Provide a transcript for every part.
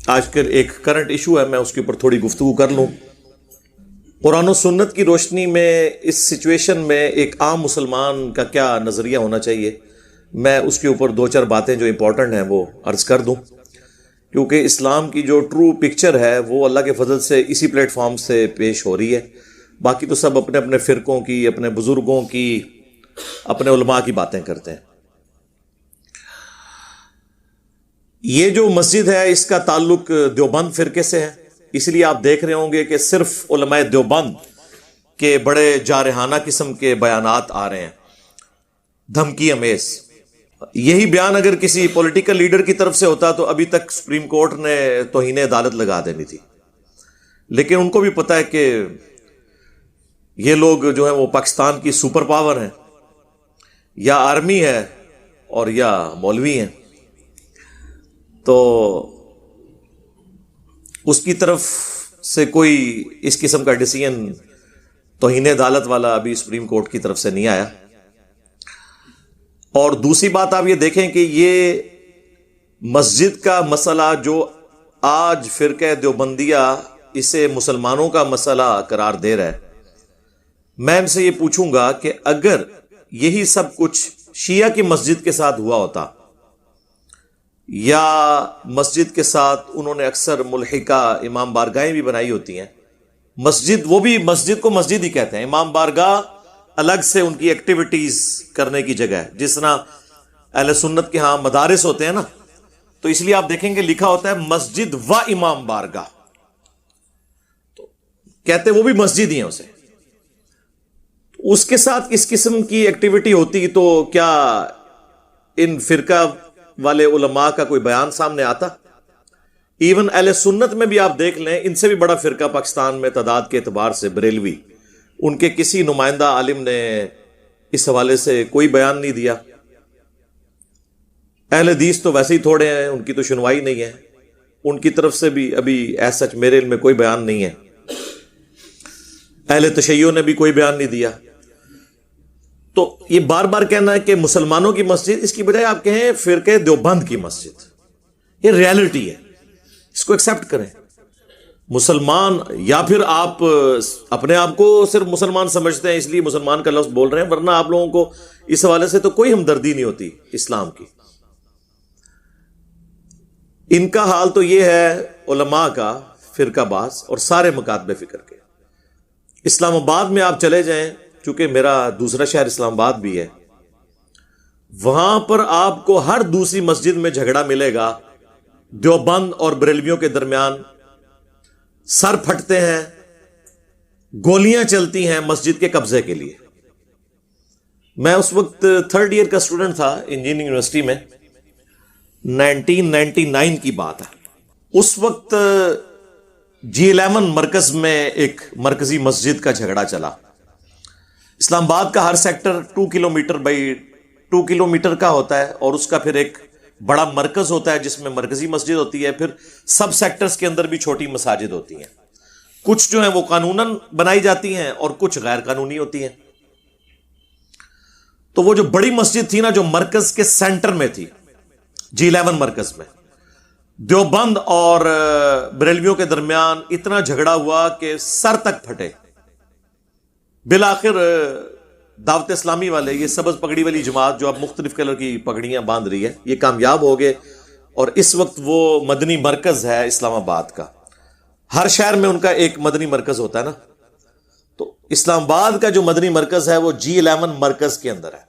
آج کل ایک کرنٹ ایشو ہے، میں اس کے اوپر تھوڑی گفتگو کر لوں۔ قرآن و سنت کی روشنی میں اس سچویشن میں ایک عام مسلمان کا کیا نظریہ ہونا چاہیے، میں اس کے اوپر دو چار باتیں جو امپورٹنٹ ہیں وہ عرض کر دوں، کیونکہ اسلام کی جو ٹرو پکچر ہے وہ اللہ کے فضل سے اسی پلیٹ فارم سے پیش ہو رہی ہے۔ باقی تو سب اپنے اپنے فرقوں کی، اپنے بزرگوں کی، اپنے علماء کی باتیں کرتے ہیں۔ یہ جو مسجد ہے اس کا تعلق دیوبند فرقے سے ہے، اس لیے آپ دیکھ رہے ہوں گے کہ صرف علماء دیوبند کے بڑے جارحانہ قسم کے بیانات آ رہے ہیں، دھمکی امیز۔ یہی بیان اگر کسی پولیٹیکل لیڈر کی طرف سے ہوتا تو ابھی تک سپریم کورٹ نے توہین عدالت لگا دینی تھی، لیکن ان کو بھی پتہ ہے کہ یہ لوگ جو ہیں وہ پاکستان کی سپر پاور ہیں، یا آرمی ہے اور یا مولوی ہیں، تو اس کی طرف سے کوئی اس قسم کا ڈیسیژن توہین عدالت والا ابھی سپریم کورٹ کی طرف سے نہیں آیا۔ اور دوسری بات آپ یہ دیکھیں کہ یہ مسجد کا مسئلہ جو آج فرقہ دیوبندیہ اسے مسلمانوں کا مسئلہ قرار دے رہا ہے، میں ان سے یہ پوچھوں گا کہ اگر یہی سب کچھ شیعہ کی مسجد کے ساتھ ہوا ہوتا، یا مسجد کے ساتھ انہوں نے اکثر ملحقہ امام بارگاہیں بھی بنائی ہوتی ہیں، مسجد وہ بھی مسجد کو مسجد ہی کہتے ہیں، امام بارگاہ الگ سے ان کی ایکٹیویٹیز کرنے کی جگہ ہے، جس طرح اہل سنت کے ہاں مدارس ہوتے ہیں نا، تو اس لیے آپ دیکھیں گے لکھا ہوتا ہے مسجد و امام بارگاہ، تو کہتے وہ بھی مسجد ہی ہیں اسے۔ اس کے ساتھ اس قسم کی ایکٹیویٹی ہوتی تو کیا ان فرقہ والے علماء کا کوئی بیان سامنے آتا؟ ایون اہل سنت میں بھی آپ دیکھ لیں، ان سے بھی بڑا فرقہ پاکستان میں تعداد کے اعتبار سے بریلوی، ان کے کسی نمائندہ عالم نے اس حوالے سے کوئی بیان نہیں دیا۔ اہل حدیث تو ویسے ہی تھوڑے ہیں، ان کی تو سنوائی نہیں ہے، ان کی طرف سے بھی ابھی ایز سچ میرے علم میں کوئی بیان نہیں ہے۔ اہل تشیع نے بھی کوئی بیان نہیں دیا۔ تو یہ بار بار کہنا ہے کہ مسلمانوں کی مسجد، اس کی بجائے آپ کہیں فرقہ دیوبند کی مسجد، یہ ریالٹی ہے، اس کو ایکسپٹ کریں۔ مسلمان، یا پھر آپ اپنے آپ کو صرف مسلمان سمجھتے ہیں اس لیے مسلمان کا لفظ بول رہے ہیں، ورنہ آپ لوگوں کو اس حوالے سے تو کوئی ہمدردی نہیں ہوتی اسلام کی۔ ان کا حال تو یہ ہے علماء کا، فرقہ باز اور سارے مکاتب فکر کے۔ اسلام آباد میں آپ چلے جائیں، چونکہ میرا دوسرا شہر اسلام آباد بھی ہے، وہاں پر آپ کو ہر دوسری مسجد میں جھگڑا ملے گا، دیوبند اور بریلویوں کے درمیان سر پھٹتے ہیں، گولیاں چلتی ہیں مسجد کے قبضے کے لیے۔ میں اس وقت 3rd ایئر کا اسٹوڈنٹ تھا انجینئرنگ یونیورسٹی میں، 1999 کی بات ہے۔ اس وقت G11 مرکز میں ایک مرکزی مسجد کا جھگڑا چلا۔ اسلام آباد کا ہر سیکٹر 2 کلومیٹر بائی 2 کلومیٹر کا ہوتا ہے، اور اس کا پھر ایک بڑا مرکز ہوتا ہے جس میں مرکزی مسجد ہوتی ہے، پھر سب سیکٹرز کے اندر بھی چھوٹی مساجد ہوتی ہیں، کچھ جو ہیں وہ قانوناً بنائی جاتی ہیں اور کچھ غیر قانونی ہوتی ہیں۔ تو وہ جو بڑی مسجد تھی نا، جو مرکز کے سینٹر میں تھی، G11 مرکز میں، دیوبند اور بریلویوں کے درمیان اتنا جھگڑا ہوا کہ سر تک پھٹے۔ بالآخر دعوت اسلامی والے، یہ سبز پگڑی والی جماعت جو اب مختلف کلر کی پگڑیاں باندھ رہی ہے، یہ کامیاب ہو گئے، اور اس وقت وہ مدنی مرکز ہے اسلام آباد کا۔ ہر شہر میں ان کا ایک مدنی مرکز ہوتا ہے نا، تو اسلام آباد کا جو مدنی مرکز ہے وہ G11 مرکز کے اندر ہے،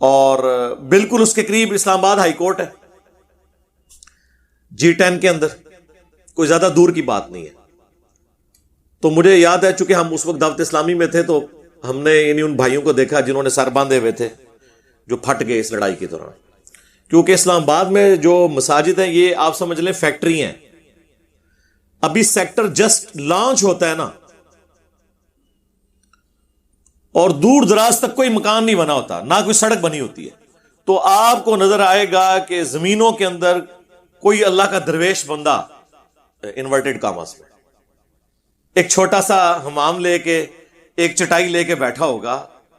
اور بالکل اس کے قریب اسلام آباد ہائی کورٹ ہے، G10 کے اندر، کوئی زیادہ دور کی بات نہیں ہے۔ تو مجھے یاد ہے، چونکہ ہم اس وقت دعوت اسلامی میں تھے، تو ہم نے یعنی ان بھائیوں کو دیکھا جنہوں نے سر باندھے ہوئے تھے، جو پھٹ گئے اس لڑائی کے دوران۔ کیونکہ اسلام آباد میں جو مساجد ہیں یہ آپ سمجھ لیں فیکٹری ہیں، ابھی سیکٹر جسٹ لانچ ہوتا ہے نا، اور دور دراز تک کوئی مکان نہیں بنا ہوتا، نہ کوئی سڑک بنی ہوتی ہے، تو آپ کو نظر آئے گا کہ زمینوں کے اندر کوئی اللہ کا درویش بندہ انورٹڈ کاماس میں ایک چھوٹا سا حمام لے کے، ایک چٹائی لے کے بیٹھا ہوگا،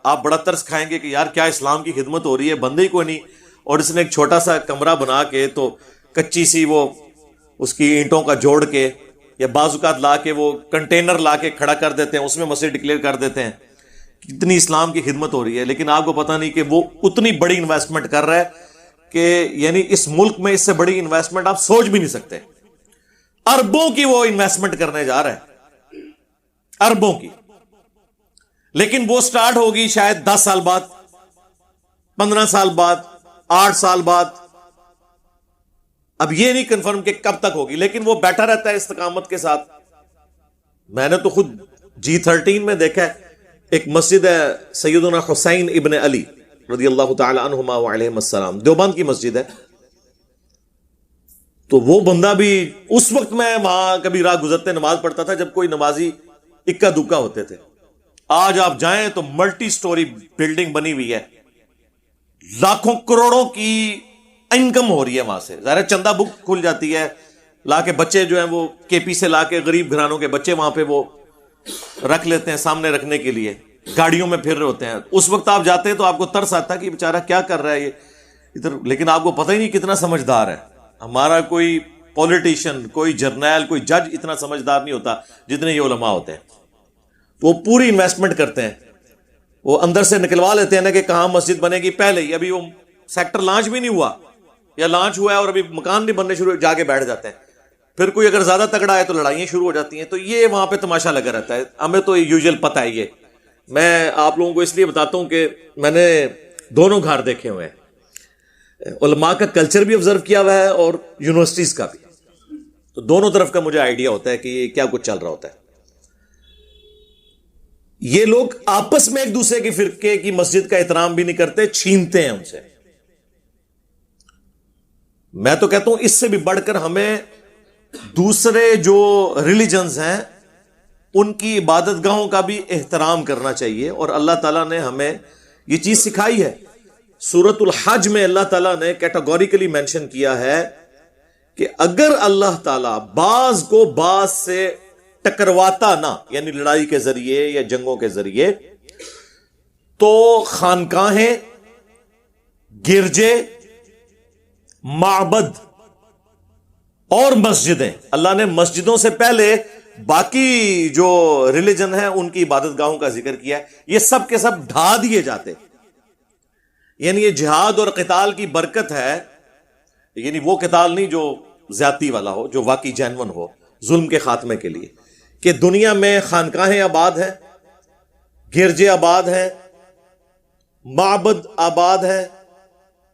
آپ بڑا ترس کھائیں گے کہ یار کیا اسلام کی خدمت ہو رہی ہے، بندے ہی کوئی نہیں، اور اس نے ایک چھوٹا سا کمرہ بنا کے تو کچی سی وہ اس کی اینٹوں کا جوڑ کے یا بعض اوقات لا کے وہ کنٹینر لا کے کھڑا کر دیتے ہیں, اس میں مسجد ڈکلیئر کر دیتے ہیں. کتنی اسلام کی خدمت ہو رہی ہے, لیکن آپ کو پتہ نہیں کہ وہ اتنی بڑی انویسٹمنٹ کر رہا ہے کہ یعنی اس ملک میں اس سے بڑی انویسٹمنٹ آپ سوچ بھی نہیں سکتے. اربوں کی وہ انویسٹمنٹ کرنے جا رہا ہے, اربوں کی. لیکن وہ سٹارٹ ہوگی شاید 10 سال بعد, 15 سال بعد, 8 سال بعد. اب یہ نہیں کنفرم کہ کب تک ہوگی, لیکن وہ بیٹھا رہتا ہے استقامت کے ساتھ. میں نے تو خود G13 میں دیکھا ہے, ایک مسجد ہے سیدنا حسین ابن علی رضی اللہ تعالی عنہما وعلیہم السلام, دیوبند کی مسجد ہے. تو وہ بندہ بھی, اس وقت میں وہاں کبھی راہ گزرتے نماز پڑھتا تھا جب کوئی نمازی اکا دکا ہوتے تھے. آج آپ جائیں تو ملٹی سٹوری بلڈنگ بنی ہوئی ہے, لاکھوں کروڑوں کی انکم ہو رہی ہے وہاں سے. ظاہر چندہ بک کھل جاتی ہے, لا کے بچے جو ہیں وہ کے پی سے لا کے غریب گھرانوں کے بچے وہاں پہ وہ رکھ لیتے ہیں سامنے رکھنے کے لیے, گاڑیوں میں پھر رہے ہوتے ہیں. اس وقت آپ جاتے ہیں تو آپ کو ترس آتا ہے کہ بیچارہ کیا کر رہا ہے یہ ادھر, لیکن آپ کو پتہ ہی نہیں کتنا سمجھدار ہے. ہمارا کوئی پولیٹیشین, کوئی جرنیل, کوئی جج اتنا سمجھدار نہیں ہوتا جتنے یہ علماء ہوتے ہیں. وہ پوری انویسٹمنٹ کرتے ہیں, وہ اندر سے نکلوا لیتے ہیں نا کہ کہاں مسجد بنے گی پہلے ہی. ابھی وہ سیکٹر لانچ بھی نہیں ہوا یا لانچ ہوا ہے اور ابھی مکان نہیں بننے شروع, جا کے بیٹھ جاتے ہیں. پھر کوئی اگر زیادہ تگڑا ہے تو لڑائیاں شروع ہو جاتی ہیں. تو یہ وہاں پہ تماشا لگا رہتا ہے. ہمیں تو یوزل پتہ ہے. یہ میں آپ لوگوں کو اس لیے بتاتا ہوں کہ میں نے دونوں گھر دیکھے ہوئے ہیں, علماء کا کلچر بھی آبزرو کیا ہوا ہے اور یونیورسٹیز کا بھی. تو دونوں طرف کا مجھے آئیڈیا ہوتا ہے کہ یہ کیا کچھ چل رہا ہوتا ہے. یہ لوگ آپس میں ایک دوسرے کے فرقے کی مسجد کا احترام بھی نہیں کرتے, چھینتے ہیں ان سے. میں تو کہتا ہوں اس سے بھی بڑھ کر ہمیں دوسرے جو ریلیجنز ہیں ان کی عبادت گاہوں کا بھی احترام کرنا چاہیے. اور اللہ تعالیٰ نے ہمیں یہ چیز سکھائی ہے. سورۃ الحج میں اللہ تعالیٰ نے کیٹاگوریکلی مینشن کیا ہے کہ اگر اللہ تعالیٰ بعض کو بعض سے ٹکرواتا نہ, یعنی لڑائی کے ذریعے یا جنگوں کے ذریعے, تو خانقاہیں, گرجے, معبد اور مسجدیں, اللہ نے مسجدوں سے پہلے باقی جو ریلیجن ہیں ان کی عبادت گاہوں کا ذکر کیا ہے. یہ سب کے سب ڈھا دیے جاتے. یعنی یہ جہاد اور قتال کی برکت ہے, یعنی وہ قتال نہیں جو زیادتی والا ہو, جو واقعی جینون ہو ظلم کے خاتمے کے لیے, کہ دنیا میں خانقاہیں آباد ہیں, گرجے آباد ہیں, معبد آباد ہیں,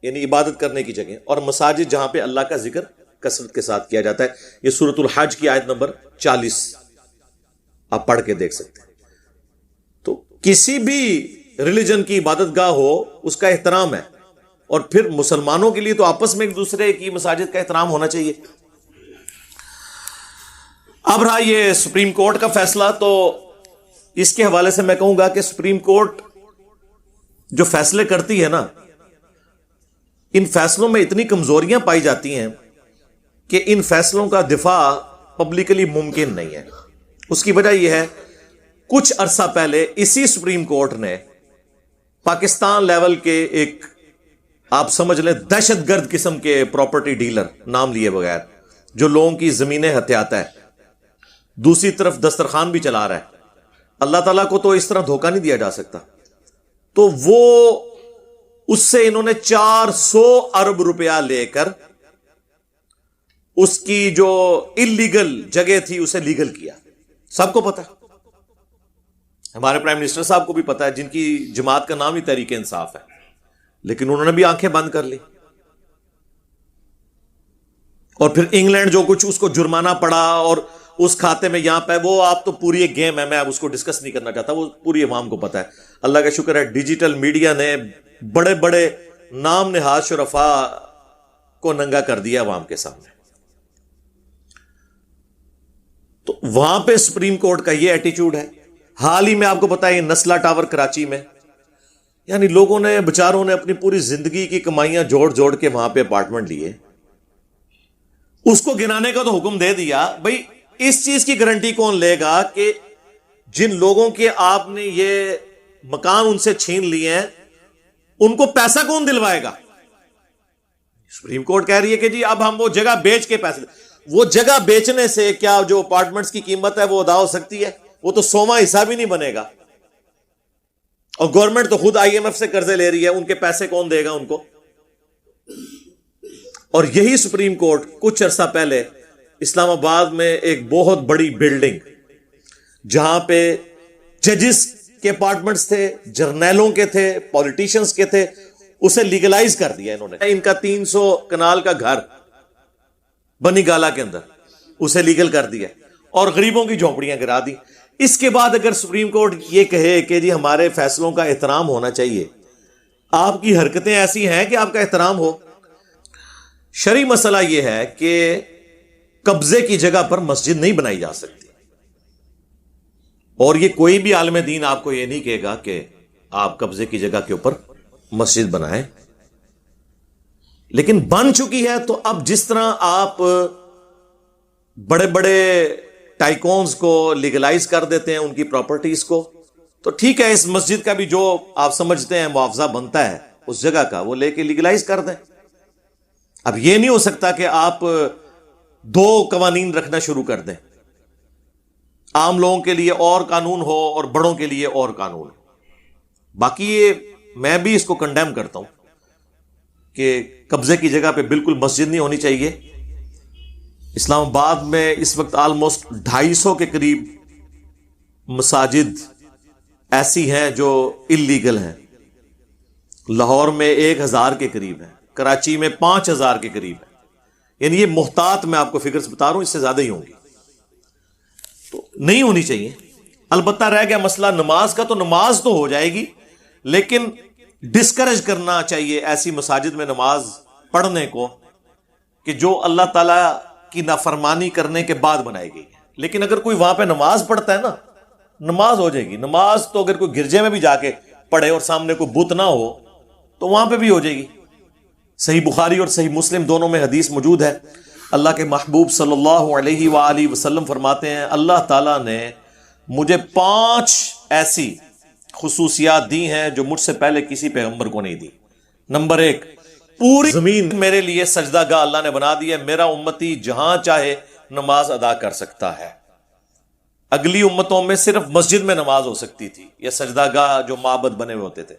یعنی عبادت کرنے کی جگہ, اور مساجد جہاں پہ اللہ کا ذکر کثرت کے ساتھ کیا جاتا ہے. یہ سورۃ الحج کی آیت نمبر 40 آپ پڑھ کے دیکھ سکتے ہیں. تو کسی بھی ریلیجن کی عبادت گاہ ہو اس کا احترام ہے, اور پھر مسلمانوں کے لیے تو آپس میں ایک دوسرے کی مساجد کا احترام ہونا چاہیے. اب رہا یہ سپریم کورٹ کا فیصلہ, تو اس کے حوالے سے میں کہوں گا کہ سپریم کورٹ جو فیصلے کرتی ہے نا, ان فیصلوں میں اتنی کمزوریاں پائی جاتی ہیں کہ ان فیصلوں کا دفاع پبلکلی ممکن نہیں ہے. اس کی وجہ یہ ہے, کچھ عرصہ پہلے اسی سپریم کورٹ نے پاکستان لیول کے ایک, آپ سمجھ لیں, دہشت گرد قسم کے پراپرٹی ڈیلر نام لیے بغیر, جو لوگوں کی زمینیں ہتھیاتا ہے, دوسری طرف دسترخوان بھی چلا رہا ہے. اللہ تعالیٰ کو تو اس طرح دھوکہ نہیں دیا جا سکتا. تو وہ اس سے انہوں نے 400 ارب روپیہ لے کر اس کی جو انلیگل جگہ تھی اسے لیگل کیا. سب کو پتا ہے, ہمارے پرائم منسٹر صاحب کو بھی پتا ہے, جن کی جماعت کا نام ہی تحریک انصاف ہے, لیکن انہوں نے بھی آنکھیں بند کر لی. اور پھر انگلینڈ جو کچھ اس کو جرمانہ پڑا اور اس کھاتے میں یہاں پہ, وہ آپ تو پوری ایک گیم ہے, میں اب اس کو ڈسکس نہیں کرنا چاہتا, وہ پوری عوام کو پتا ہے. اللہ کا شکر ہے ڈیجیٹل میڈیا نے بڑے بڑے نام نہاد شرفا کو ننگا کر دیا عوام کے سامنے. تو وہاں پہ سپریم کورٹ کا یہ ایٹیچیوڈ ہے. حال ہی میں آپ کو پتا ہے نسلا ٹاور کراچی میں, یعنی لوگوں نے بچاروں نے اپنی پوری زندگی کی کمائیاں جوڑ جوڑ کے وہاں پہ اپارٹمنٹ لیے, اس کو گنانے کا تو حکم دے دیا. بھائی اس چیز کی گارنٹی کون لے گا کہ جن لوگوں کے آپ نے یہ مکان ان سے چھین لیے ہیں ان کو پیسہ کون دلوائے گا؟ سپریم کورٹ کہہ رہی ہے کہ جی اب ہم وہ جگہ بیچ کے پیسے، وہ جگہ بیچنے سے کیا جو اپارٹمنٹس کی قیمت ہے وہ ادا ہو سکتی ہے؟ وہ تو 100واں حصہ بھی نہیں بنے گا. اور گورنمنٹ تو خود آئی ایم ایف سے قرضے لے رہی ہے، ان کے پیسے کون دے گا ان کو؟ اور یہی سپریم کورٹ کچھ عرصہ پہلے اسلام آباد میں ایک بہت بڑی بلڈنگ جہاں پہ ججز کے اپارٹمنٹس تھے، جرنیلوں کے تھے، پولیٹیشنز کے تھے، اسے لیگلائز کر دیا انہوں نے. ان کا 300 کنال کا گھر بنی گالا کے اندر اسے لیگل کر دیا اور غریبوں کی جھونپڑیاں گرا دی. اس کے بعد اگر سپریم کورٹ یہ کہے کہ جی ہمارے فیصلوں کا احترام ہونا چاہیے، آپ کی حرکتیں ایسی ہیں کہ آپ کا احترام ہو. شرعی مسئلہ یہ ہے کہ قبضے کی جگہ پر مسجد نہیں بنائی جا سکتی، اور یہ کوئی بھی عالم دین آپ کو یہ نہیں کہے گا کہ آپ قبضے کی جگہ کے اوپر مسجد بنائیں. لیکن بن چکی ہے تو اب جس طرح آپ بڑے بڑے ٹائکونز کو لیگلائز کر دیتے ہیں ان کی پراپرٹیز کو، تو ٹھیک ہے، اس مسجد کا بھی جو آپ سمجھتے ہیں معاوضہ بنتا ہے اس جگہ کا وہ لے کے لیگلائز کر دیں. اب یہ نہیں ہو سکتا کہ آپ 2 قوانین رکھنا شروع کر دیں، عام لوگوں کے لیے اور قانون ہو اور بڑوں کے لیے اور قانون ہو. باقی یہ میں بھی اس کو کنڈیم کرتا ہوں کہ قبضے کی جگہ پہ بالکل مسجد نہیں ہونی چاہیے. اسلام آباد میں اس وقت آلموسٹ 250 کے قریب مساجد ایسی ہیں جو اللیگل ہیں. لاہور میں 1000 کے قریب ہیں، کراچی میں 5000 کے قریب ہیں. یعنی یہ محتاط میں آپ کو فگرز بتا رہا ہوں، اس سے زیادہ ہی ہوں گی. تو نہیں ہونی چاہیے. البتہ رہ گیا مسئلہ نماز کا، تو نماز تو ہو جائے گی، لیکن ڈسکریج کرنا چاہیے ایسی مساجد میں نماز پڑھنے کو کہ جو اللہ تعالی کی نافرمانی کرنے کے بعد بنائی گئی ہے. لیکن اگر کوئی وہاں پہ نماز پڑھتا ہے نا، نماز ہو جائے گی. نماز تو اگر کوئی گرجے میں بھی جا کے پڑھے اور سامنے کوئی بت نہ ہو تو وہاں پہ بھی ہو جائے گی. صحیح بخاری اور صحیح مسلم دونوں میں حدیث موجود ہے. اللہ کے محبوب صلی اللہ علیہ وآلہ وسلم فرماتے ہیں اللہ تعالیٰ نے مجھے 5 ایسی خصوصیات دی ہیں جو مجھ سے پہلے کسی پیغمبر کو نہیں دی. نمبر 1، پوری زمین میرے لیے سجدہ گاہ اللہ نے بنا دی ہے. میرا امتی جہاں چاہے نماز ادا کر سکتا ہے. اگلی امتوں میں صرف مسجد میں نماز ہو سکتی تھی یا سجدہ گاہ جو معبد بنے ہوئے ہوتے تھے.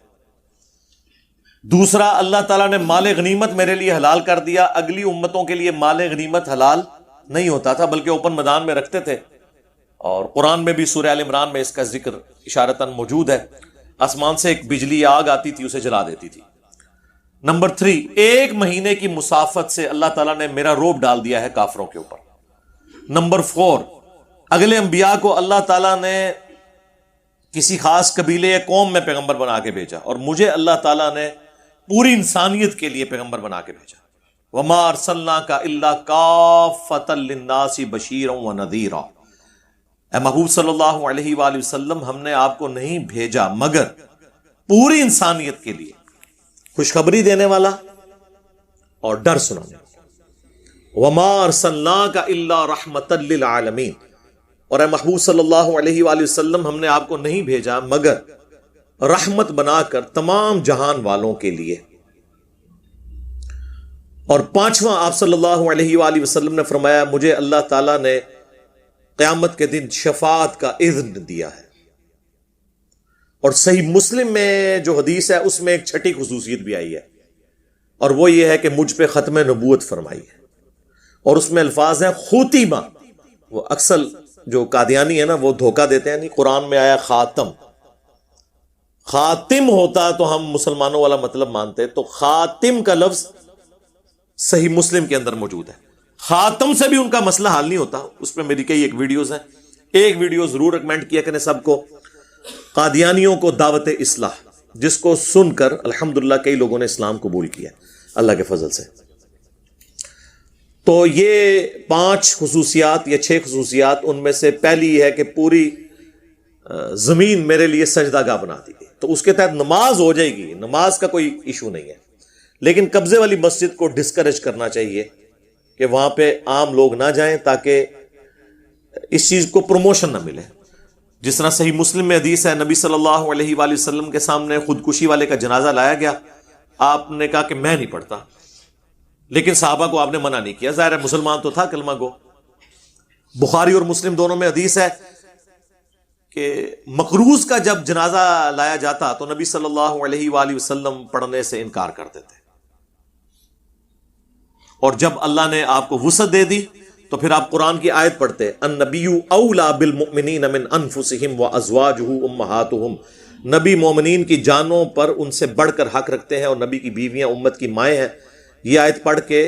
دوسرا، اللہ تعالیٰ نے مال غنیمت میرے لیے حلال کر دیا. اگلی امتوں کے لیے مال غنیمت حلال نہیں ہوتا تھا بلکہ اوپن میدان میں رکھتے تھے. اور قرآن میں بھی سورہ آل عمران میں اس کا ذکر اشارتاً موجود ہے. آسمان سے ایک بجلی آگ آتی تھی، اسے جلا دیتی تھی. نمبر 3، 1 مہینے کی مسافت سے اللہ تعالیٰ نے میرا روب ڈال دیا ہے کافروں کے اوپر. نمبر 4، اگلے انبیاء کو اللہ تعالیٰ نے کسی خاص قبیلے یا قوم میں پیغمبر بنا کے بھیجا، اور مجھے اللہ تعالیٰ نے پوری انسانیت کے لیے پیغمبر بنا کے بھیجا. وما ارسلناک الا کافۃ للناس بشیرا ونذیرا. اے محبوب صلی اللہ علیہ وآلہ وسلم، ہم نے آپ کو نہیں بھیجا مگر پوری انسانیت کے لیے خوشخبری دینے والا اور ڈر سنانے والا. وما ارسلناک الا رحمۃ للعالمین. اور اے محبوب صلی اللہ علیہ وآلہ وسلم، ہم نے آپ کو نہیں بھیجا مگر رحمت بنا کر تمام جہان والوں کے لیے. اور 5واں، آپ صلی اللہ علیہ وآلہ وسلم نے فرمایا مجھے اللہ تعالیٰ نے قیامت کے دن شفاعت کا اذن دیا ہے. اور صحیح مسلم میں جو حدیث ہے اس میں ایک 6ٹھی خصوصیت بھی آئی ہے، اور وہ یہ ہے کہ مجھ پہ ختم نبوت فرمائی ہے. اور اس میں الفاظ ہیں خوتیمہ. وہ اکثر جو قادیانی ہے نا وہ دھوکہ دیتے ہیں، نہیں، قرآن میں آیا خاتم. خاتم ہوتا تو ہم مسلمانوں والا مطلب مانتے، تو خاتم کا لفظ صحیح مسلم کے اندر موجود ہے. خاتم سے بھی ان کا مسئلہ حل نہیں ہوتا. اس میں میری کئی ایک ویڈیوز ہیں. ایک ویڈیو ضرور ریکمینڈ کیا کریں سب کو، قادیانیوں کو دعوت اصلاح، جس کو سن کر الحمدللہ کئی لوگوں نے اسلام قبول کیا اللہ کے فضل سے. تو یہ 5 خصوصیات یا 6 خصوصیات، ان میں سے پہلی یہ ہے کہ پوری زمین میرے لیے سجدہ گاہ بنا دی گئی. تو اس کے تحت نماز ہو جائے گی، نماز کا کوئی ایشو نہیں ہے. لیکن قبضے والی مسجد کو ڈسکریج کرنا چاہیے کہ وہاں پہ عام لوگ نہ جائیں تاکہ اس چیز کو پروموشن نہ ملے. جس طرح صحیح مسلم میں حدیث ہے، نبی صلی اللہ علیہ وآلہ وسلم کے سامنے خودکشی والے کا جنازہ لایا گیا. آپ نے کہا کہ میں نہیں پڑھتا. لیکن صحابہ کو آپ نے منع نہیں کیا، ظاہر ہے مسلمان تو تھا کلمہ گو۔ بخاری اور مسلم دونوں میں حدیث ہے کہ مقروض کا جب جنازہ لایا جاتا تو نبی صلی اللہ علیہ وآلہ وسلم پڑھنے سے انکار کرتے تھے، اور جب اللہ نے آپ کو وسعت دے دی تو پھر آپ قرآن کی آیت پڑھتے، النبی اولا بالمؤمنین من انفسہم وازواجہ امہاتہم، نبی مومنین کی جانوں پر ان سے بڑھ کر حق رکھتے ہیں اور نبی کی بیویاں امت کی مائیں ہیں۔ یہ آیت پڑھ کے،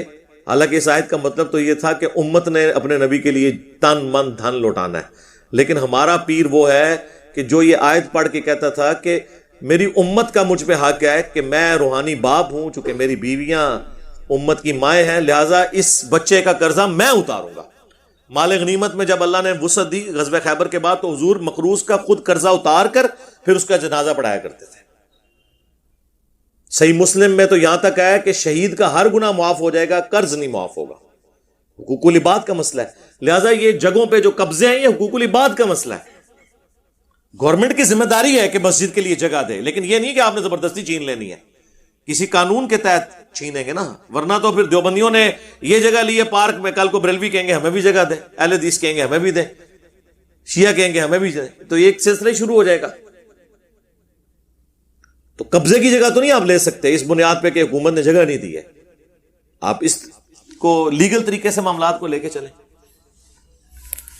حالانکہ اس آیت کا مطلب تو یہ تھا کہ امت نے اپنے نبی کے لیے تن من دھن لوٹانا ہے، لیکن ہمارا پیر وہ ہے کہ جو یہ آیت پڑھ کے کہتا تھا کہ میری امت کا مجھ پہ حق ہے کہ میں روحانی باپ ہوں، چونکہ میری بیویاں امت کی مائیں ہیں، لہٰذا اس بچے کا قرضہ میں اتاروں گا۔ مال غنیمت میں جب اللہ نے وسعت دی غزوہ خیبر کے بعد تو حضور مقروض کا خود قرضہ اتار کر پھر اس کا جنازہ پڑھایا کرتے تھے۔ صحیح مسلم میں تو یہاں تک ہے کہ شہید کا ہر گناہ معاف ہو جائے گا، قرض نہیں معاف ہوگا۔ حقوق العباد کا مسئلہ ہے، لہٰذا یہ جگہوں پہ جو قبضے ہیں یہ حقوق العباد کا مسئلہ ہے۔ گورنمنٹ کی ذمہ داری ہے کہ مسجد کے لیے جگہ دے، لیکن یہ نہیں کہ آپ نے زبردستی چھین لینی ہے، کسی قانون کے تحت چھینیں گے نا، ورنہ تو پھر دیوبندیوں نے یہ جگہ لی ہے پارک میں، کل کو بریلوی کہیں گے ہمیں بھی جگہ دیں، اہل حدیث کہیں گے ہمیں بھی دیں، شیعہ کہیں گے ہمیں بھی دیں، تو یہ ایک سلسلہ شروع ہو جائے گا۔ تو قبضے کی جگہ تو نہیں آپ لے سکتے اس بنیاد پہ کہ حکومت نے جگہ نہیں دی ہے، آپ اس کو لیگل طریقے سے معاملات کو لے کے چلیں۔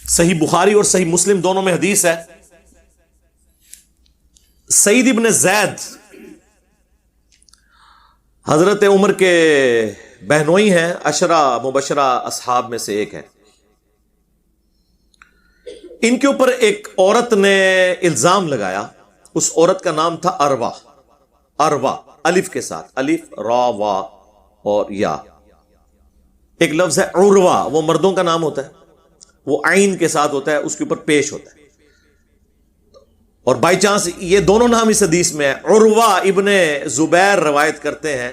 صحیح بخاری اور صحیح مسلم دونوں میں حدیث ہے، سعید ابن زید حضرت عمر کے بہنوئی ہیں، عشرہ مبشرہ اصحاب میں سے ایک ہے۔ ان کے اوپر ایک عورت نے الزام لگایا، اس عورت کا نام تھا اروا، اروا الف کے ساتھ، الف را وا اور یا۔ ایک لفظ ہے عروا، وہ مردوں کا نام ہوتا ہے، وہ عین کے ساتھ ہوتا ہے، اس کے اوپر پیش ہوتا ہے، اور بائی چانس یہ دونوں نام اس حدیث میں ہے۔ عروا ابن زبیر روایت کرتے ہیں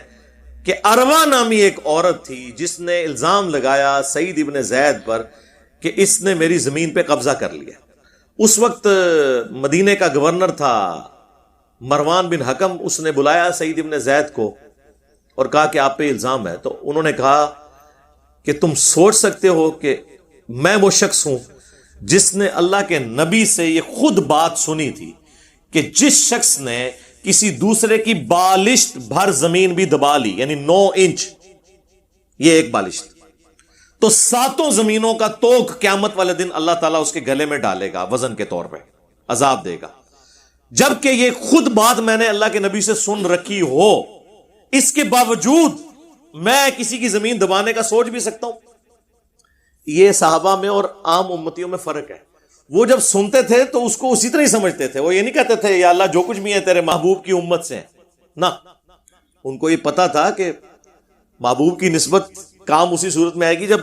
کہ اروا نامی ایک عورت تھی جس نے الزام لگایا سعید ابن زید پر کہ اس نے میری زمین پہ قبضہ کر لیا۔ اس وقت مدینے کا گورنر تھا مروان بن حکم، اس نے بلایا سعید ابن زید کو اور کہا کہ آپ پہ الزام ہے، تو انہوں نے کہا کہ تم سوچ سکتے ہو کہ میں وہ شخص ہوں جس نے اللہ کے نبی سے یہ خود بات سنی تھی کہ جس شخص نے کسی دوسرے کی بالشت بھر زمین بھی دبا لی، یعنی 9 انچ یہ ایک بالشت، تو 7 زمینوں کا توق قیامت والے دن اللہ تعالیٰ اس کے گلے میں ڈالے گا وزن کے طور پہ، عذاب دے گا۔ جبکہ یہ خود بات میں نے اللہ کے نبی سے سن رکھی ہو، اس کے باوجود میں کسی کی زمین دبانے کا سوچ بھی سکتا ہوں۔ یہ صحابہ میں اور عام امتیوں میں فرق ہے، وہ جب سنتے تھے تو اس کو اسی طرح ہی سمجھتے تھے، وہ یہ نہیں کہتے تھے یا اللہ جو کچھ بھی ہے تیرے محبوب کی امت سے نہ، ان کو یہ پتا تھا کہ محبوب کی نسبت کام اسی صورت میں آئے گی جب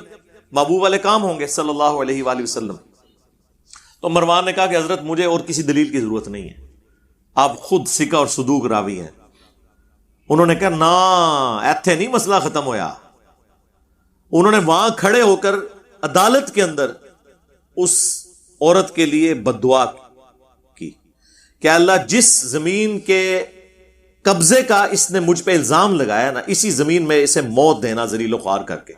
محبوب والے کام ہوں گے صلی اللہ علیہ وآلہ وسلم۔ تو مروان نے کہا کہ حضرت مجھے اور کسی دلیل کی ضرورت نہیں ہے، آپ خود ثقہ اور صدوق راوی ہیں۔ انہوں نے کہا نا ایتھے نہیں مسئلہ ختم ہویا، انہوں نے وہاں کھڑے ہو کر عدالت کے اندر اس عورت کے لیے بد دعا کی کہ اللہ جس زمین کے قبضے کا اس نے مجھ پہ الزام لگایا نا، اسی زمین میں اسے موت دینا ذلیل و خوار کر کے۔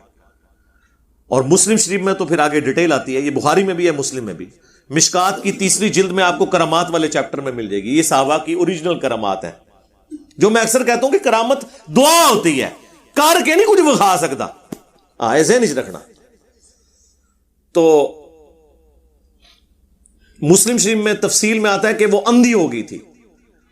اور مسلم شریف میں تو پھر آگے ڈیٹیل آتی ہے، یہ بخاری میں بھی ہے مسلم میں بھی، مشکات کی 3 جلد میں آپ کو کرامات والے چیپٹر میں مل جائے گی، یہ صحابہ کی اوریجنل کرامات ہیں، جو میں اکثر کہتا ہوں کہ کرامت دعا ہوتی ہے، کار کے نہیں کچھ بخا سکتا، ایسے نہیں رکھنا۔ تو مسلم شریف میں تفصیل میں آتا ہے کہ وہ اندھی ہو گئی تھی،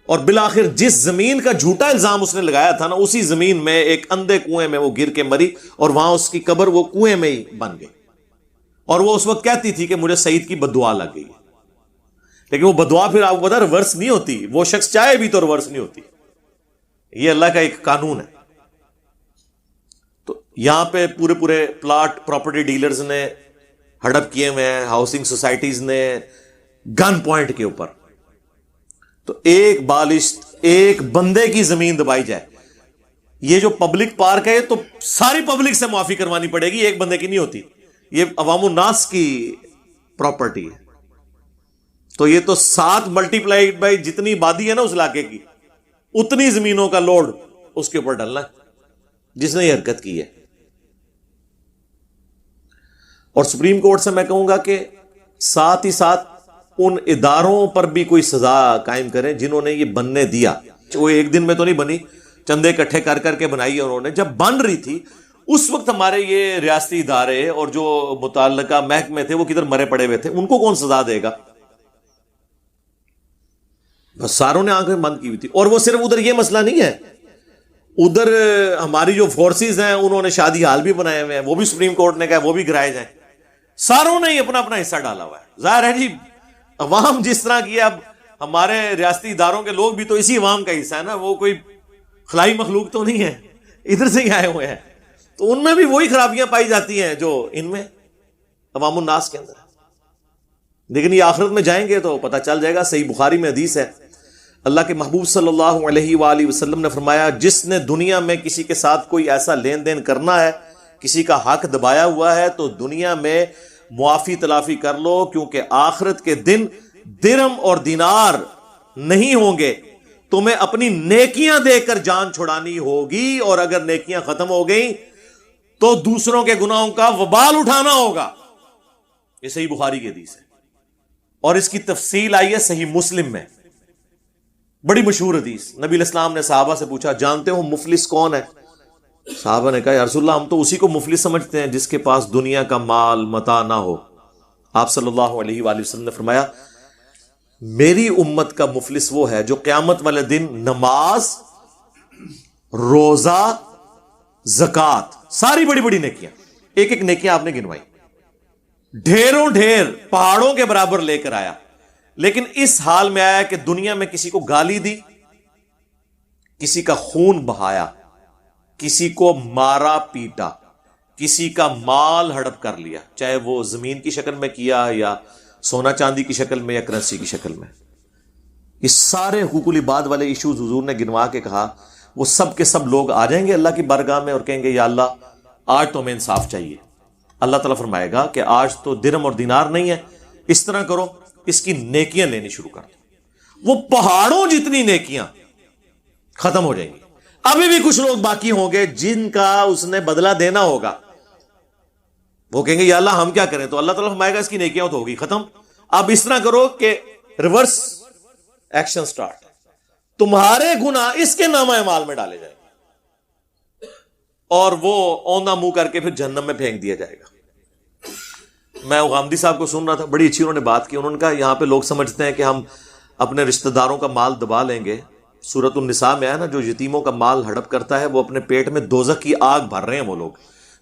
اور بالآخر جس زمین کا جھوٹا الزام اس نے لگایا تھا نا، اسی زمین میں ایک اندھے کنویں میں وہ گر کے مری، اور وہاں اس کی قبر وہ کنویں میں ہی بن گئی، اور وہ اس وقت کہتی تھی کہ مجھے سعید کی بددعا لگ گئی، لیکن وہ بددعا پھر آپ کو پتا ریورس نہیں ہوتی، وہ شخص چاہے بھی تو ریورس نہیں ہوتی، یہ اللہ کا ایک قانون ہے۔ تو یہاں پہ پورے پلاٹ پراپرٹی ڈیلرز نے ہڑپ کیے ہوئے ہیں، ہاؤسنگ سوسائٹیز نے گن پوائنٹ کے اوپر، تو ایک بالشت ایک بندے کی زمین دبائی جائے، یہ جو پبلک پارک ہے تو ساری پبلک سے معافی کروانی پڑے گی، ایک بندے کی نہیں ہوتی، یہ عوام الناس کی پراپرٹی ہے، تو یہ تو 7 ملٹیپلائیڈ بائی جتنی آبادی ہے نا اس علاقے کی، اتنی زمینوں کا لوڈ اس کے اوپر ڈلنا ہے جس نے یہ حرکت کی ہے۔ اور سپریم کورٹ سے میں کہوں گا کہ ساتھ ہی ساتھ ان اداروں پر بھی کوئی سزا قائم کریں جنہوں نے یہ بننے دیا. وہ ایک دن میں تو نہیں بنی، چندے اکٹھے کر کر کے بنائی ہے انہوں نے. جب بن رہی تھی اس وقت ہمارے یہ ریاستی ادارے اور جو متعلقہ محکمے تھے وہ کدھر مرے پڑے ہوئے تھے، ان کو کون سزا دے گا؟ بس ساروں نے آنکھیں بند کی ہوئی تھی. اور وہ صرف ادھر یہ مسئلہ نہیں ہے، ادھر ہماری جو فورسز ہیں انہوں نے شادی حال بھی بنائے ہوئے ہیں، وہ بھی سپریم کورٹ نے کہا وہ بھی گرائے جائیں. ساروں نے ہی اپنا اپنا حصہ ڈالا ہوا ہے. ظاہر ہے جی عوام جس طرح کی، اب ہمارے ریاستی اداروں کے لوگ بھی تو اسی عوام کا حصہ ہے نا، وہ کوئی خلائی مخلوق تو نہیں ہے، ادھر سے ہی آئے ہوئے ہیں. تو ان میں بھی وہی خرابیاں پائی جاتی ہیں جو ان میں عوام الناس کے اندر ہے. لیکن یہ آخرت میں جائیں گے تو پتہ چل جائے گا. صحیح بخاری میں حدیث ہے، اللہ کے محبوب صلی اللہ علیہ وآلہ وسلم نے فرمایا، جس نے دنیا میں کسی کے ساتھ کوئی ایسا لین دین کرنا ہے، کسی کا حق دبایا ہوا ہے، تو دنیا میں معافی تلافی کر لو، کیونکہ آخرت کے دن درہم اور دینار نہیں ہوں گے. تمہیں اپنی نیکیاں دے کر جان چھڑانی ہوگی، اور اگر نیکیاں ختم ہو گئیں تو دوسروں کے گناہوں کا وبال اٹھانا ہوگا. یہ صحیح بخاری کی حدیث ہے، اور اس کی تفصیل آئی ہے صحیح مسلم میں، بڑی مشہور حدیث. نبی علیہ السلام نے صحابہ سے پوچھا، جانتے ہو مفلس کون ہے؟ صحابہ نے کہا، یا رسول اللہ ہم تو اسی کو مفلس سمجھتے ہیں جس کے پاس دنیا کا مال متاع نہ ہو. آپ صلی اللہ علیہ وآلہ وسلم نے فرمایا، میری امت کا مفلس وہ ہے جو قیامت والے دن نماز، روزہ، زکوٰۃ، ساری بڑی بڑی نیکیاں، ایک ایک نیکیاں آپ نے گنوائی، ڈھیروں ڈھیر پہاڑوں کے برابر لے کر آیا، لیکن اس حال میں آیا کہ دنیا میں کسی کو گالی دی، کسی کا خون بہایا، کسی کو مارا پیٹا، کسی کا مال ہڑپ کر لیا، چاہے وہ زمین کی شکل میں کیا یا سونا چاندی کی شکل میں یا کرنسی کی شکل میں. یہ سارے حقوق العباد والے ایشوز حضور نے گنوا کے کہا وہ سب کے سب لوگ آ جائیں گے اللہ کی بارگاہ میں اور کہیں گے، یا اللہ آج تو ہمیں انصاف چاہیے. اللہ تعالیٰ فرمائے گا کہ آج تو درہم اور دینار نہیں ہے، اس طرح کرو، اس کی نیکیاں لینی شروع کر دو. وہ پہاڑوں جتنی نیکیاں ختم ہو جائیں گی. ابھی بھی کچھ لوگ باقی ہوں گے جن کا اس نے بدلہ دینا ہوگا. وہ کہیں گے یا اللہ ہم کیا کریں؟ تو اللہ تعالیٰ فرمائے گا اس کی نیکیاں تو ہوگی ختم، اب اس طرح کرو کہ ریورس ایکشن سٹارٹ، تمہارے گناہ اس کے نامہ اعمال میں ڈالے جائیں گے اور وہ اوندا منہ کر کے پھر جہنم میں پھینک دیا جائے گا. میں غامدی صاحب کو سن رہا تھا، بڑی اچھی انہوں نے بات کی. انہوں نے کہا یہاں پہ لوگ سمجھتے ہیں کہ ہم اپنے رشتہ داروں کا مال دبا لیں گے. سورۃ النساء میں ہے نا، جو یتیموں کا مال ہڑپ کرتا ہے وہ اپنے پیٹ میں دوزخ کی آگ بھر رہے ہیں. وہ لوگ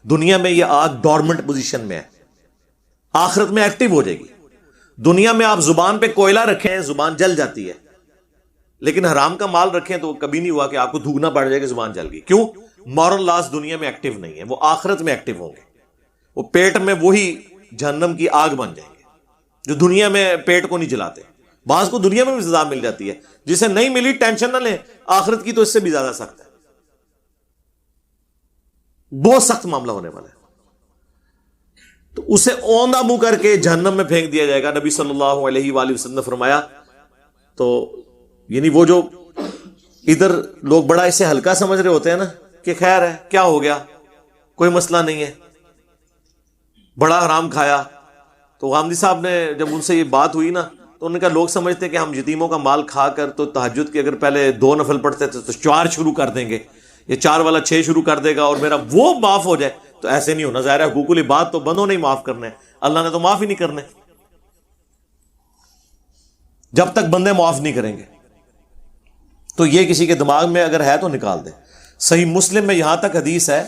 دنیا میں یہ آگ ڈورمنٹ پوزیشن میں ہے، آخرت میں ایکٹیو ہو جائے گی. دنیا میں آپ زبان پہ کوئلہ رکھیں زبان جل جاتی ہے، لیکن حرام کا مال رکھیں تو کبھی نہیں ہوا کہ آپ کو تھوکنا پڑ جائے کہ زبان جل گئی. کیوں؟ مورل لاس دنیا میں ایکٹیو نہیں ہے، وہ آخرت میں ایکٹیو ہوں گے. وہ پیٹ میں وہی جہنم کی آگ بن جائیں گے جو دنیا میں پیٹ کو نہیں جلاتے. بعض کو دنیا میں بھی سزا مل جاتی ہے، جسے نہیں ملی ٹینشن نہ لیں، آخرت کی تو اس سے بھی زیادہ سخت ہے، بہت سخت معاملہ ہونے والا ہے. تو اسے اوندا منہ کر کے جہنم میں پھینک دیا جائے گا. نبی صلی اللہ علیہ وآلہ وسلم نے فرمایا. تو یعنی وہ جو ادھر لوگ بڑا اسے ہلکا سمجھ رہے ہوتے ہیں نا کہ خیر ہے، کیا ہو گیا، کوئی مسئلہ نہیں ہے، بڑا حرام کھایا. تو غامدی صاحب نے جب ان سے یہ بات ہوئی نا تو انہوں نے کہا لوگ سمجھتے کہ ہم یتیموں کا مال کھا کر تو تہجد کے اگر پہلے 2 نفل پڑھتے تھے تو 4 شروع کر دیں گے، یہ 4 والا 6 شروع کر دے گا اور میرا وہ معاف ہو جائے. تو ایسے نہیں ہونا. ظاہر ہے حقوق العباد تو بندوں نے ہی معاف کرنے، اللہ نے تو معاف ہی نہیں کرنے جب تک بندے معاف نہیں کریں گے. تو یہ کسی کے دماغ میں اگر ہے تو نکال دے. صحیح مسلم میں یہاں تک حدیث ہے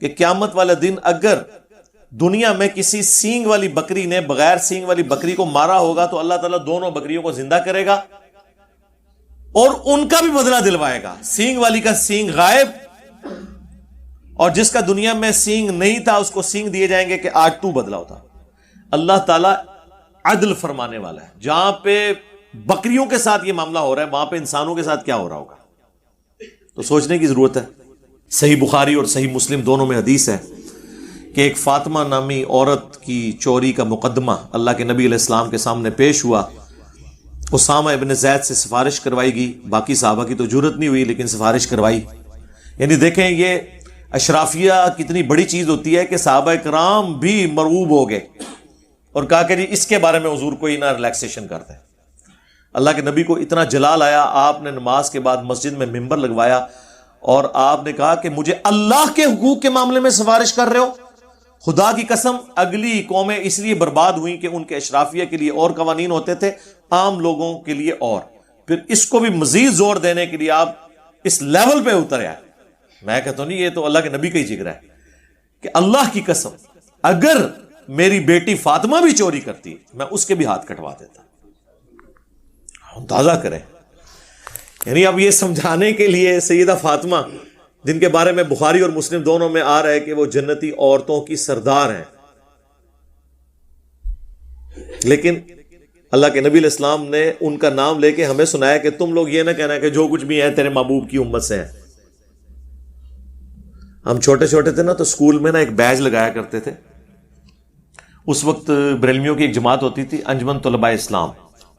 کہ قیامت والے دن اگر دنیا میں کسی سینگ والی بکری نے بغیر سینگ والی بکری کو مارا ہوگا تو اللہ تعالیٰ دونوں بکریوں کو زندہ کرے گا اور ان کا بھی بدلہ دلوائے گا. سینگ والی کا سینگ غائب، اور جس کا دنیا میں سینگ نہیں تھا اس کو سینگ دیے جائیں گے کہ آج تو بدلہ ہوتا. اللہ تعالیٰ عدل فرمانے والا ہے. جہاں پہ بکریوں کے ساتھ یہ معاملہ ہو رہا ہے وہاں پہ انسانوں کے ساتھ کیا ہو رہا ہوگا. تو سوچنے کی ضرورت ہے. صحیح بخاری اور صحیح مسلم دونوں میں حدیث ہے کہ ایک فاطمہ نامی عورت کی چوری کا مقدمہ اللہ کے نبی علیہ السلام کے سامنے پیش ہوا. اسامہ ابن زید سے سفارش کروائی گئی. باقی صحابہ کی تو جرت نہیں ہوئی لیکن سفارش کروائی. یعنی دیکھیں یہ اشرافیہ کتنی بڑی چیز ہوتی ہے کہ صحابہ کرام بھی مرعوب ہو گئے اور کہا کہ جی اس کے بارے میں حضور کوئی نہ ریلیکسیشن کرتے ہیں. اللہ کے نبی کو اتنا جلال آیا, آپ نے نماز کے بعد مسجد میں ممبر لگوایا اور آپ نے کہا کہ مجھے اللہ کے حقوق کے معاملے میں سفارش کر رہے ہو. خدا کی قسم اگلی قومیں اس لیے برباد ہوئیں کہ ان کے اشرافیہ کے لیے اور قوانین ہوتے تھے, عام لوگوں کے لیے اور. پھر اس کو بھی مزید زور دینے کے لیے آپ اس لیول پہ اترے آئے. میں کہتا ہوں نہیں, یہ تو اللہ کے نبی کا ہی ذکر ہے کہ اللہ کی قسم اگر میری بیٹی فاطمہ بھی چوری کرتی میں اس کے بھی ہاتھ کٹوا دیتا. اندازہ کریں, یعنی اب یہ سمجھانے کے لیے سیدہ فاطمہ جن کے بارے میں بخاری اور مسلم دونوں میں آ رہا ہے کہ وہ جنتی عورتوں کی سردار ہیں, لیکن اللہ کے نبی علیہ السلام نے ان کا نام لے کے ہمیں سنایا کہ تم لوگ یہ نہ کہنا کہ جو کچھ بھی ہے تیرے محبوب کی امت سے ہے. ہم چھوٹے چھوٹے تھے نا تو اسکول میں نا ایک بیج لگایا کرتے تھے. اس وقت بریلمیوں کی ایک جماعت ہوتی تھی انجمن طلباء اسلام,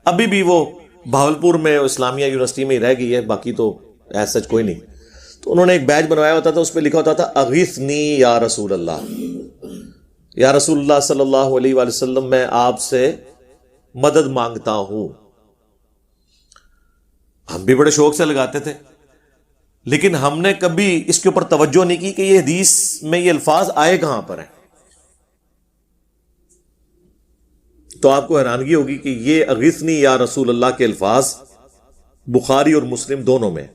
ابھی بھی وہ بھاولپور میں اسلامیہ یونیورسٹی میں ہی رہ گئی ہے, باقی تو ایسا کوئی نہیں. تو انہوں نے ایک بیج بنوایا ہوتا تھا, اس پہ لکھا ہوتا تھا اغیثنی یا رسول اللہ, یا رسول اللہ صلی اللہ علیہ وآلہ وسلم میں آپ سے مدد مانگتا ہوں. ہم بھی بڑے شوق سے لگاتے تھے, لیکن ہم نے کبھی اس کے اوپر توجہ نہیں کی کہ یہ حدیث میں یہ الفاظ آئے کہاں پر ہیں. تو آپ کو حیرانگی ہوگی کہ یہ اغیثنی یا رسول اللہ کے الفاظ بخاری اور مسلم دونوں میں,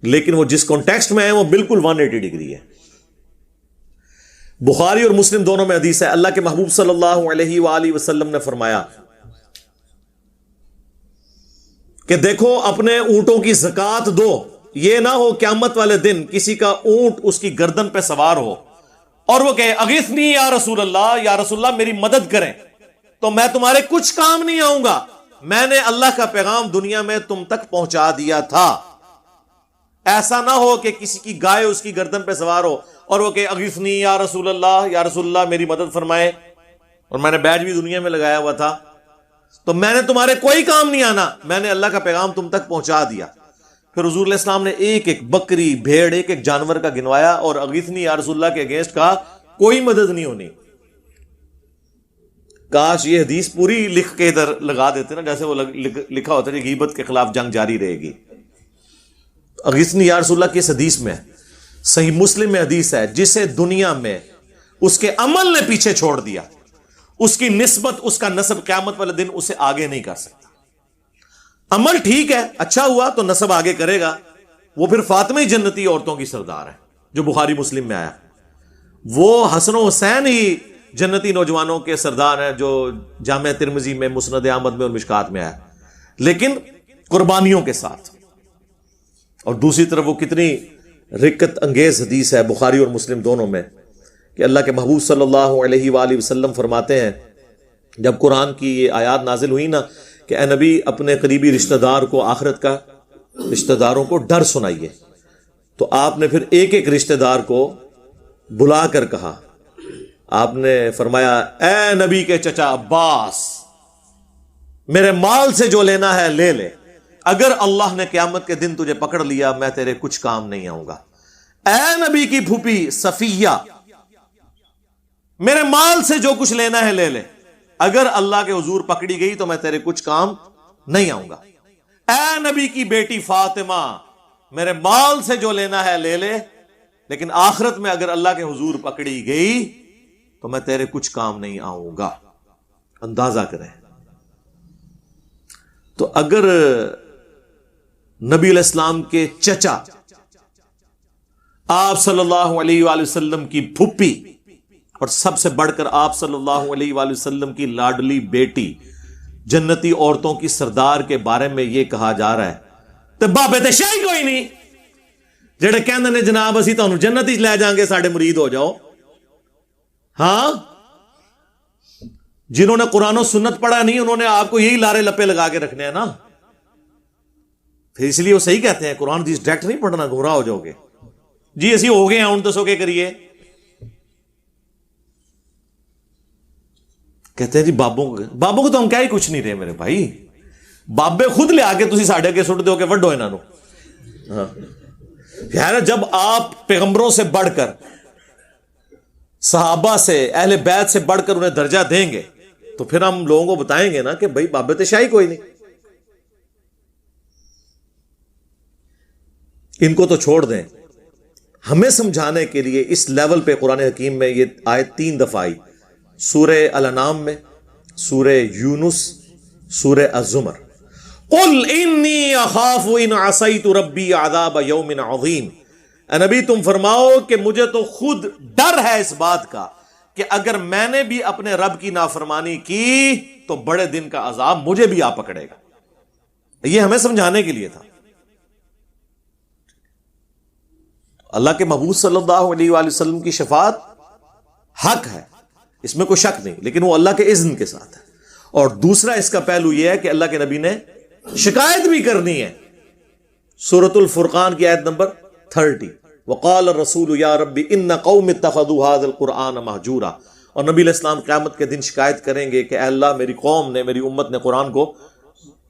لیکن وہ جس کانٹیکسٹ میں ہے وہ بالکل 180 ڈگری ہے. بخاری اور مسلم دونوں میں حدیث ہے, اللہ کے محبوب صلی اللہ علیہ وآلہ وسلم نے فرمایا کہ دیکھو اپنے اونٹوں کی زکات دو, یہ نہ ہو قیامت والے دن کسی کا اونٹ اس کی گردن پہ سوار ہو اور وہ کہے اغیثنی یا رسول اللہ میری مدد کریں, تو میں تمہارے کچھ کام نہیں آؤں گا, میں نے اللہ کا پیغام دنیا میں تم تک پہنچا دیا تھا. ایسا نہ ہو کہ کسی کی گائے اس کی گردن پہ سوار ہو اور وہ کہ اغیثنی یا رسول اللہ میری مدد فرمائے, اور میں نے بیج بھی دنیا میں لگایا ہوا تھا, تو میں نے تمہارے کوئی کام نہیں آنا, میں نے اللہ کا پیغام تم تک پہنچا دیا. پھر حضور علیہ السلام نے ایک ایک بکری بھیڑ ایک ایک جانور کا گنوایا اور اغیثنی یا رسول اللہ کے اگینسٹ کہا کوئی مدد نہیں ہونی. کاش یہ حدیث پوری لکھ کے ادھر لگا دیتے نا, جیسے وہ لکھا ہوتا ہے غیبت کے خلاف جنگ جاری رہے گی. اغیثنی یا رسول اللہ کس حدیث میں؟ صحیح مسلم میں حدیث ہے, جسے دنیا میں اس کے عمل نے پیچھے چھوڑ دیا, اس کی نسبت اس کا نسب قیامت والے دن اسے آگے نہیں کر سکتا. عمل ٹھیک ہے, اچھا ہوا تو نسب آگے کرے گا. وہ پھر فاطمہ جنتی عورتوں کی سردار ہے جو بخاری مسلم میں آیا. وہ حسن و حسین ہی جنتی نوجوانوں کے سردار ہیں جو جامع ترمذی میں, مسند احمد میں اور مشکات میں آیا, لیکن قربانیوں کے ساتھ. اور دوسری طرف وہ کتنی رکت انگیز حدیث ہے بخاری اور مسلم دونوں میں کہ اللہ کے محبوب صلی اللہ علیہ وآلہ وسلم فرماتے ہیں جب قرآن کی یہ آیات نازل ہوئی نا کہ اے نبی اپنے قریبی رشتہ دار کو آخرت کا رشتہ داروں کو ڈر سنائیے, تو آپ نے پھر ایک ایک رشتہ دار کو بلا کر کہا, آپ نے فرمایا اے نبی کے چچا عباس میرے مال سے جو لینا ہے لے لے, اگر اللہ نے قیامت کے دن تجھے پکڑ لیا میں تیرے کچھ کام نہیں آؤں گا. اے نبی کی پھوپھی صفیہ میرے مال سے جو کچھ لینا ہے لے لے, اگر اللہ کے حضور پکڑی گئی تو میں تیرے کچھ کام نہیں آؤں گا. اے نبی کی بیٹی فاطمہ میرے مال سے جو لینا ہے لے لے, لیکن آخرت میں اگر اللہ کے حضور پکڑی گئی تو میں تیرے کچھ کام نہیں آؤں گا. اندازہ کریں. تو اگر نبی علیہ السلام کے چچا آپ صلی اللہ علیہ وآلہ وسلم کی پھپھی اور سب سے بڑھ کر آپ صلی اللہ علیہ وآلہ وسلم کی لاڈلی بیٹی جنتی عورتوں کی سردار کے بارے میں یہ کہا جا رہا ہے تو بابے تے شاہی کوئی نہیں جڑے کہندے نے جناب اسی تانوں جنت وچ لے جاؤں گے ساڈے مرید ہو جاؤ. ہاں جنہوں نے قرآن و سنت پڑھا نہیں انہوں نے آپ کو یہی لارے لپے لگا کے رکھنے ہیں نا, پھر اس لیے وہ صحیح کہتے ہیں قرآن حدیث ڈائریکٹ نہیں پڑھنا, گمراہ ہو جاؤ گے. جی اسی ہو گئے ہیں ہوں دسو کے کریے. کہتے ہیں جی بابوں کو تو ہم کیا ہی کچھ نہیں رہے میرے بھائی, بابے خود لے آ کے تسی ساڈے اگے سٹ دیو کہ وڈو انہاں نو. ہاں یار جب آپ پیغمبروں سے بڑھ کر، صحابہ سے، اہل بیت سے بڑھ کر انہیں درجہ دیں گے تو پھر ہم لوگوں کو بتائیں گے نا کہ بھائی بابت شاہی کوئی نہیں. ان کو تو چھوڑ دیں. ہمیں سمجھانے کے لیے اس لیول پہ قرآن حکیم میں یہ آیت 3 دفعہ آئی، سورہ الانعام میں، سورہ یونس، سورہ الزمر. قل انی اخاف ان عصیت ربی عذاب یوم عظیم. اے نبی تم فرماؤ کہ مجھے تو خود ڈر ہے اس بات کا کہ اگر میں نے بھی اپنے رب کی نافرمانی کی تو بڑے دن کا عذاب مجھے بھی آ پکڑے گا. یہ ہمیں سمجھانے کے لیے تھا. اللہ کے محبوب صلی اللہ علیہ وآلہ وسلم کی شفاعت حق ہے، اس میں کوئی شک نہیں، لیکن وہ اللہ کے اذن کے ساتھ ہے. اور دوسرا اس کا پہلو یہ ہے کہ اللہ کے نبی نے شکایت بھی کرنی ہے. سورۃ الفرقان کی آیت نمبر 30، وقال الرسول یا ربی ان قوم اتخذوا هذا القرآن مہجورا. اور نبی علیہ السلام قیامت کے دن شکایت کریں گے کہ اے اللہ میری قوم نے، میری امت نے قرآن کو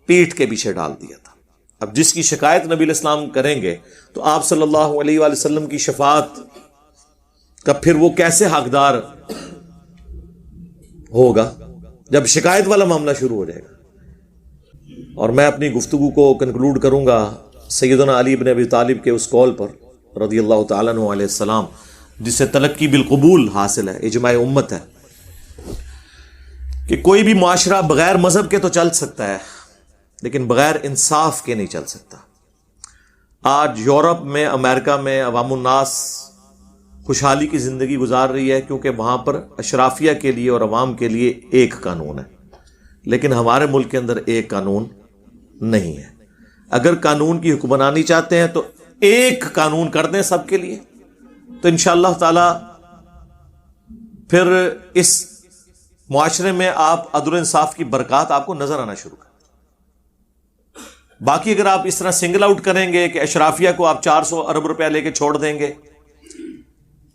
پیٹھ کے پیچھے ڈال دیا تھا. اب جس کی شکایت نبی علیہ السلام کریں گے تو آپ صلی اللہ علیہ وآلہ وسلم کی شفاعت کا پھر وہ کیسے حقدار ہوگا جب شکایت والا معاملہ شروع ہو جائے گا. اور میں اپنی گفتگو کو کنکلوڈ کروں گا سیدنا علی بن ابی طالب کے اس قول پر رضی اللہ تعالیٰ عنہ علیہ السلام، جس سے تلقی بالقبول حاصل ہے، اجماع امت ہے، کہ کوئی بھی معاشرہ بغیر مذہب کے تو چل سکتا ہے لیکن بغیر انصاف کے نہیں چل سکتا. آج یورپ میں، امریکہ میں عوام الناس خوشحالی کی زندگی گزار رہی ہے کیونکہ وہاں پر اشرافیہ کے لیے اور عوام کے لیے ایک قانون ہے، لیکن ہمارے ملک کے اندر ایک قانون نہیں ہے. اگر قانون کی حکمرانی چاہتے ہیں تو ایک قانون کر دیں سب کے لیے، تو انشاءاللہ تعالی پھر اس معاشرے میں آپ عدل و انصاف کی برکات آپ کو نظر آنا شروع کریں. باقی اگر آپ اس طرح سنگل آؤٹ کریں گے کہ اشرافیہ کو آپ 400 ارب روپیہ لے کے چھوڑ دیں گے،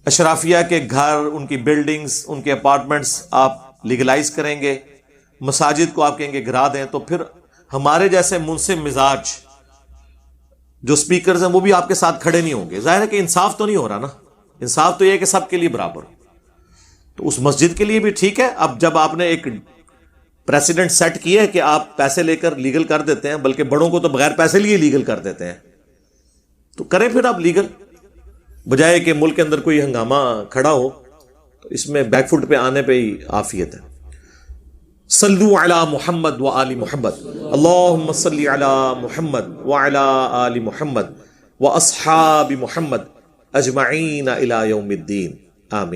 اشرافیہ کے گھر، ان کی بلڈنگز، ان کے اپارٹمنٹس آپ لیگلائز کریں گے، مساجد کو آپ کہیں گے گرا دیں، تو پھر ہمارے جیسے منصف مزاج جو سپیکرز ہیں وہ بھی آپ کے ساتھ کھڑے نہیں ہوں گے. ظاہر ہے کہ انصاف تو نہیں ہو رہا نا. انصاف تو یہ ہے کہ سب کے لیے برابر ہو. تو اس مسجد کے لیے بھی ٹھیک ہے. اب جب آپ نے ایک پریسیڈنٹ سیٹ کیا ہے کہ آپ پیسے لے کر لیگل کر دیتے ہیں، بلکہ بڑوں کو تو بغیر پیسے لیے لیگل کر دیتے ہیں، تو کریں پھر آپ لیگل، بجائے کہ ملک کے اندر کوئی ہنگامہ کھڑا ہو. تو اس میں بیک فٹ پہ آنے پہ ہی عافیت ہے. صلو علی محمد و آل محمد، اللہم صلی علی محمد و علی آل محمد و اصحاب محمد اجمعین الی یوم الدین.